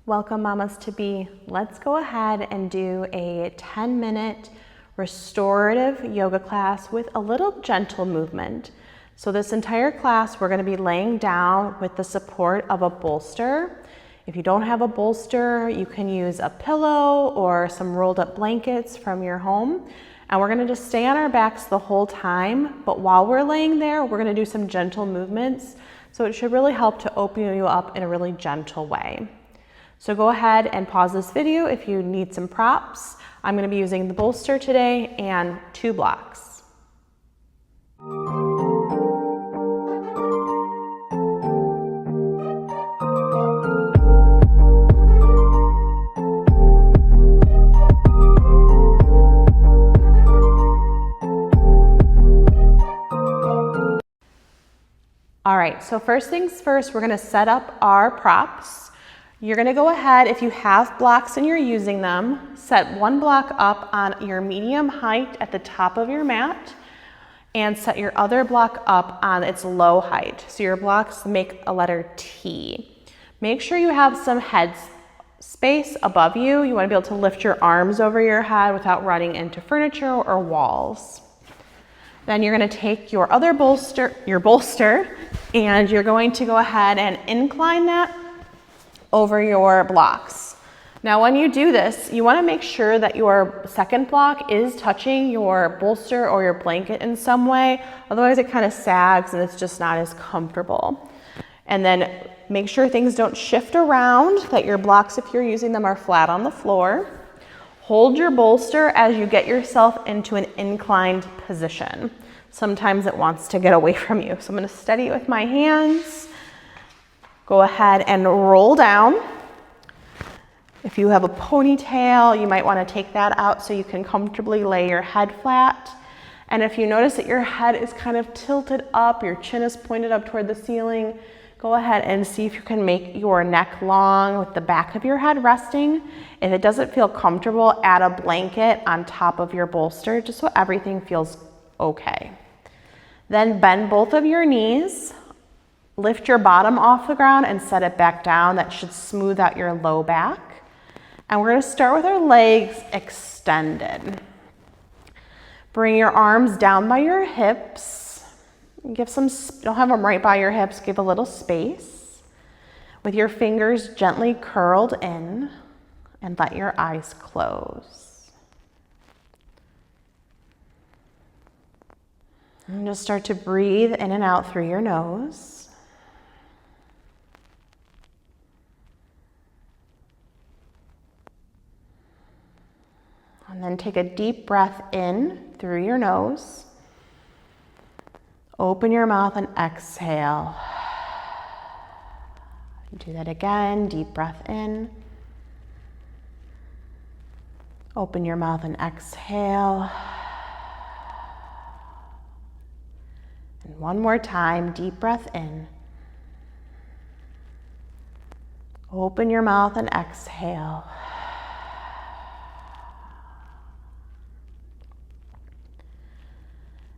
Welcome mamas to be. Let's go ahead and do a 10-minute restorative yoga class with a little gentle movement. So this entire class we're going to be laying down with the support of a bolster. If you don't have a bolster, you can use a pillow or some rolled up blankets from your home. And we're going to just stay on our backs the whole time. But while we're laying there, we're going to do some gentle movements. So it should really help to open you up in a really gentle way. So go ahead and pause this video if you need some props. I'm going to be using the bolster today and 2 blocks. All right, so first things first, we're going to set up our props. You're going to go ahead, if you have blocks and you're using them, set 1 block up on your medium height at the top of your mat and set your other block up on its low height. So your blocks make a letter T. Make sure you have some head space above you. You want to be able to lift your arms over your head without running into furniture or walls. Then you're going to take your other bolster, and you're going to go ahead and incline that over your blocks. Now when you do this, you want to make sure that your second block is touching your bolster or your blanket in some way, otherwise it kind of sags and it's just not as comfortable. And then make sure things don't shift around, that your blocks, if you're using them, are flat on the floor. Hold your bolster as you get yourself into an inclined position. Sometimes it wants to get away from you. So I'm going to steady it with my hands. Go ahead and roll down. If you have a ponytail, you might want to take that out so you can comfortably lay your head flat. And if you notice that your head is kind of tilted up, your chin is pointed up toward the ceiling, go ahead and see if you can make your neck long with the back of your head resting. If it doesn't feel comfortable, add a blanket on top of your bolster just so everything feels okay. Then bend both of your knees. Lift your bottom off the ground and set it back down. That should smooth out your low back. And we're going to start with our legs extended. Bring your arms down by your hips. Give some, don't have them right by your hips, give a little space. With your fingers gently curled in and let your eyes close. And just start to breathe in and out through your nose. And then take a deep breath in through your nose. Open your mouth and exhale. Do that again, deep breath in. Open your mouth and exhale. And one more time, deep breath in. Open your mouth and exhale.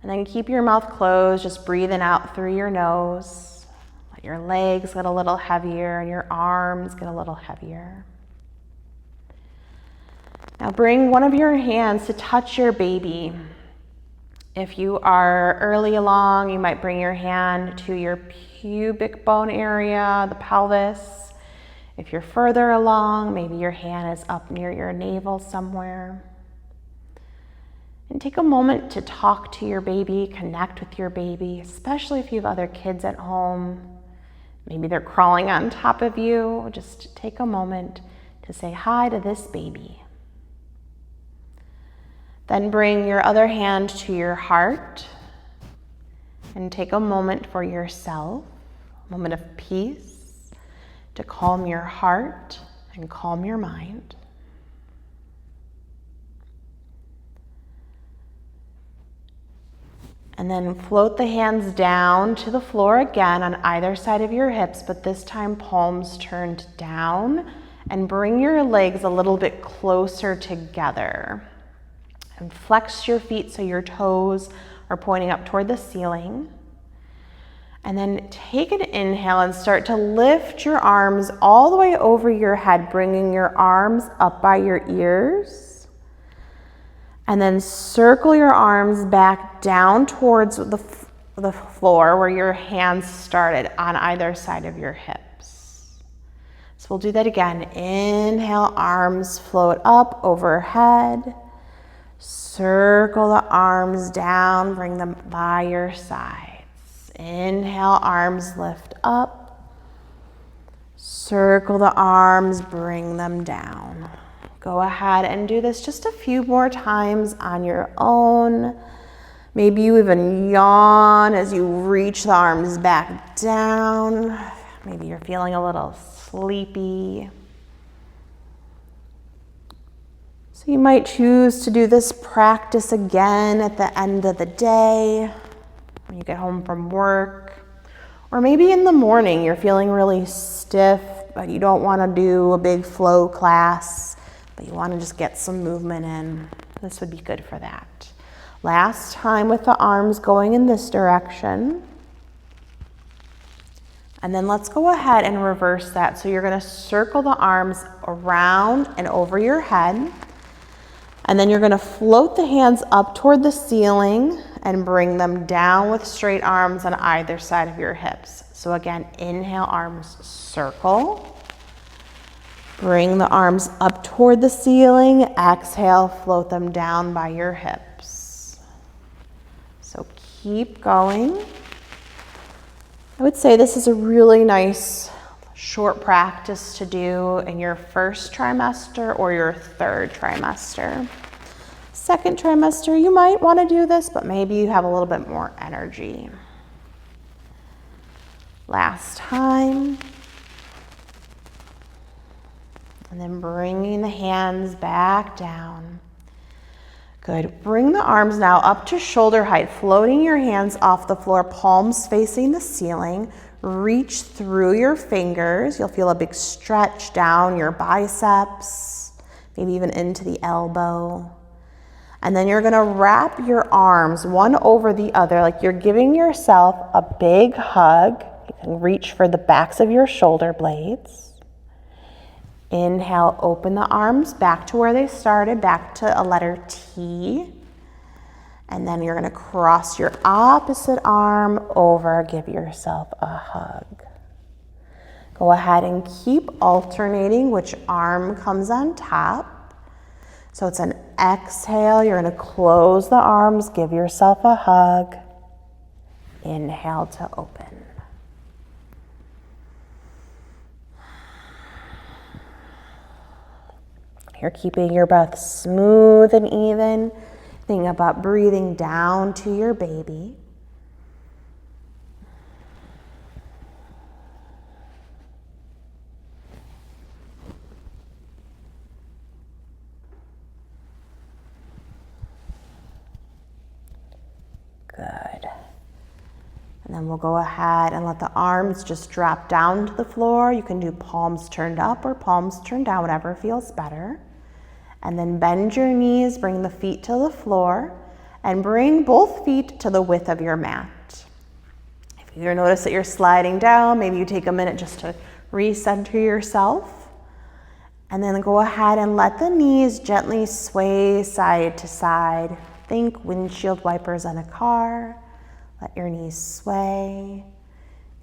And then keep your mouth closed, just breathing out through your nose. Let your legs get a little heavier and your arms get a little heavier. Now bring one of your hands to touch your baby. If you are early along, you might bring your hand to your pubic bone area, the pelvis. If you're further along, maybe your hand is up near your navel somewhere. And take a moment to talk to your baby, connect with your baby, especially if you have other kids at home. Maybe they're crawling on top of you. Just take a moment to say hi to this baby. Then bring your other hand to your heart and take a moment for yourself, a moment of peace to calm your heart and calm your mind. And then float the hands down to the floor again on either side of your hips, but this time palms turned down, and bring your legs a little bit closer together. And flex your feet so your toes are pointing up toward the ceiling. And then take an inhale and start to lift your arms all the way over your head, bringing your arms up by your ears. And then circle your arms back down towards the floor where your hands started on either side of your hips. So we'll do that again. Inhale, arms float up overhead. Circle the arms down, bring them by your sides. Inhale, arms lift up. Circle the arms, bring them down. Go ahead and do this just a few more times on your own. Maybe you even yawn as you reach the arms back down. Maybe you're feeling a little sleepy. So you might choose to do this practice again at the end of the day, when you get home from work. Or maybe in the morning you're feeling really stiff, but you don't want to do a big flow class, but you want to just get some movement in. This would be good for that. Last time with the arms going in this direction. And then let's go ahead and reverse that. So you're going to circle the arms around and over your head. And then you're going to float the hands up toward the ceiling and bring them down with straight arms on either side of your hips. So again, inhale, arms circle. Bring the arms up toward the ceiling. Exhale, float them down by your hips. So keep going. I would say this is a really nice short practice to do in your first trimester or your third trimester. Second trimester, you might want to do this, but maybe you have a little bit more energy. Last time. And then bringing the hands back down. Good. Bring the arms now up to shoulder height, floating your hands off the floor, palms facing the ceiling. Reach through your fingers. You'll feel a big stretch down your biceps, maybe even into the elbow. And then you're gonna wrap your arms one over the other, like you're giving yourself a big hug. You can reach for the backs of your shoulder blades. Inhale, open the arms back to where they started, back to a letter T. And then you're gonna cross your opposite arm over, give yourself a hug. Go ahead and keep alternating which arm comes on top. So it's an exhale, you're gonna close the arms, give yourself a hug. Inhale to open. You're keeping your breath smooth and even. Think about breathing down to your baby. Good. And then we'll go ahead and let the arms just drop down to the floor. You can do palms turned up or palms turned down, whatever feels better. And then bend your knees, bring the feet to the floor, and bring both feet to the width of your mat. If you notice that you're sliding down, maybe you take a minute just to recenter yourself. And then go ahead and let the knees gently sway side to side. Think windshield wipers on a car. Let your knees sway.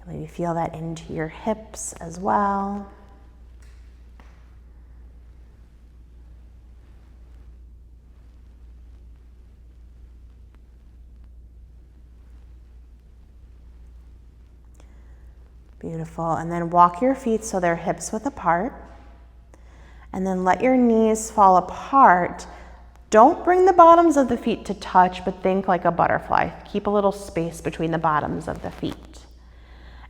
Maybe feel that into your hips as well. Beautiful. And then walk your feet so they're hips width apart. And then let your knees fall apart. Don't bring the bottoms of the feet to touch, but think like a butterfly. Keep a little space between the bottoms of the feet.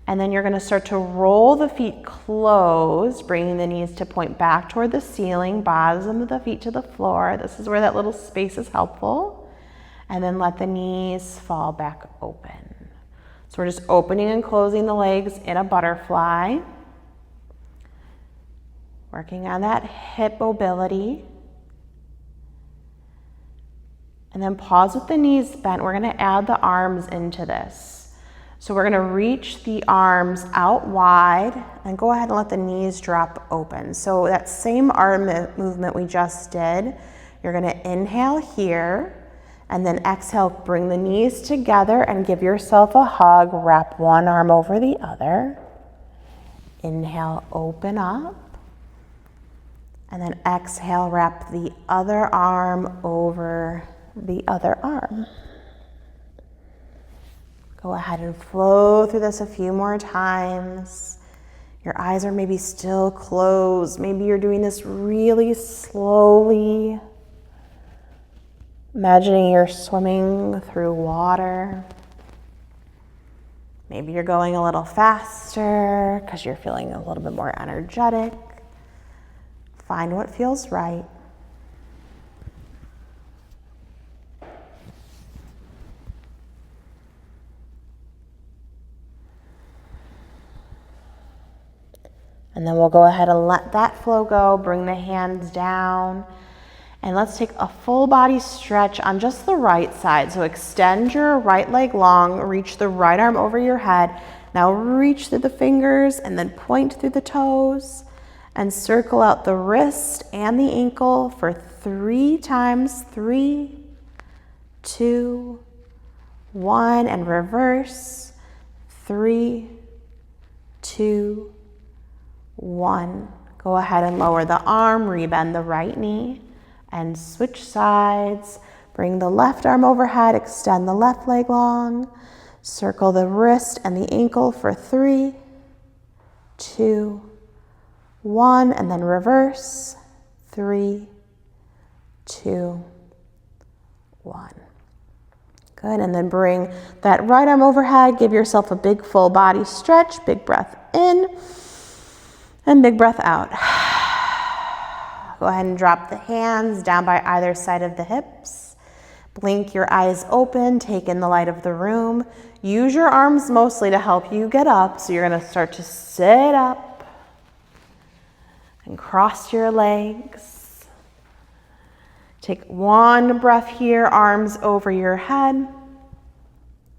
And then you're going to start to roll the feet closed, bringing the knees to point back toward the ceiling, bottom of the feet to the floor. This is where that little space is helpful. And then let the knees fall back open. So we're just opening and closing the legs in a butterfly. Working on that hip mobility. And then pause with the knees bent. We're going to add the arms into this. So we're gonna reach the arms out wide and go ahead and let the knees drop open. So that same arm movement we just did, you're gonna inhale here and then exhale, bring the knees together and give yourself a hug. Wrap one arm over the other. Inhale, open up. And then exhale, wrap the other arm over the other arm. Go ahead and flow through this a few more times. Your eyes are maybe still closed. Maybe you're doing this really slowly. Imagining you're swimming through water. Maybe you're going a little faster because you're feeling a little bit more energetic. Find what feels right. And then we'll go ahead and let that flow go. Bring the hands down. And let's take a full body stretch on just the right side. So extend your right leg long, reach the right arm over your head. Now reach through the fingers and then point through the toes and circle out the wrist and the ankle for 3 times. 3, 2, 1, and reverse. 3, 2, 1. Go ahead and lower the arm, rebend the right knee, and switch sides. Bring the left arm overhead, extend the left leg long, circle the wrist and the ankle for 3, 2, 1, and then reverse. 3, 2, 1. Good, and then bring that right arm overhead. Give yourself a big full body stretch. Big breath in and big breath out. Go ahead and drop the hands down by either side of the hips. Blink your eyes open, take in the light of the room. Use your arms mostly to help you get up. So you're gonna start to sit up and cross your legs. Take one breath here, arms over your head,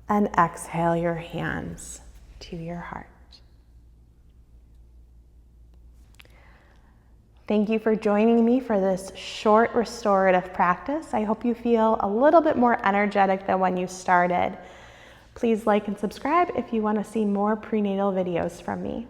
and exhale your hands to your heart. Thank you for joining me for this short restorative practice. I hope you feel a little bit more energetic than when you started. Please like and subscribe if you want to see more prenatal videos from me.